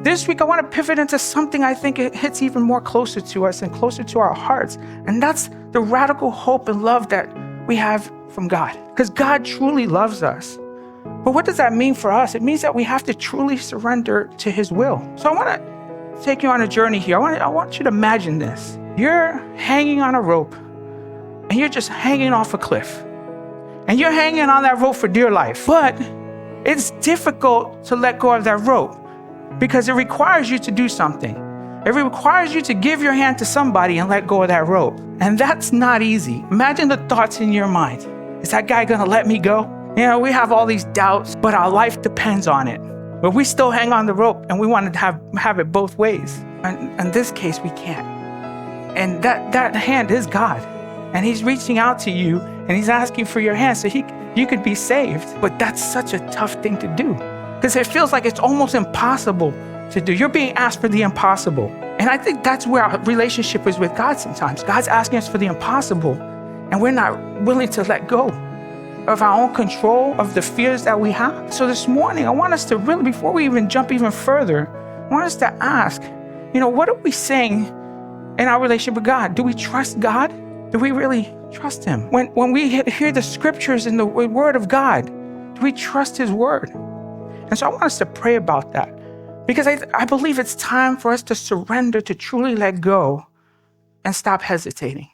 This week, I want to pivot into something I think it hits even more closer to us and closer to our hearts. And that's the radical hope and love that we have from God. Because God truly loves us. But what does that mean for us? It means that we have to truly surrender to his will. So I want to take you on a journey here. I want you to imagine this. You're hanging on a rope and you're just hanging off a cliff. And you're hanging on that rope for dear life. But it's difficult to let go of that rope because it requires you to do something. It requires you to give your hand to somebody and let go of that rope. And that's not easy. Imagine the thoughts in your mind. Is that guy gonna let me go? You know, we have all these doubts, but our life depends on it. But we still hang on the rope and we want to have it both ways. And in this case, we can't. And that hand is God. And he's reaching out to you and he's asking for your hand so you could be saved. But that's such a tough thing to do because it feels like it's almost impossible to do. You're being asked for the impossible. And I think that's where our relationship is with God sometimes. God's asking us for the impossible and we're not willing to let go of our own control, of the fears that we have. So this morning, I want us to really, before we even jump even further, I want us to ask, what are we saying in our relationship with God? Do we trust God? Do we really trust him? When we hear the scriptures and the word of God, do we trust his word? And so I want us to pray about that because I believe it's time for us to surrender, to truly let go and stop hesitating.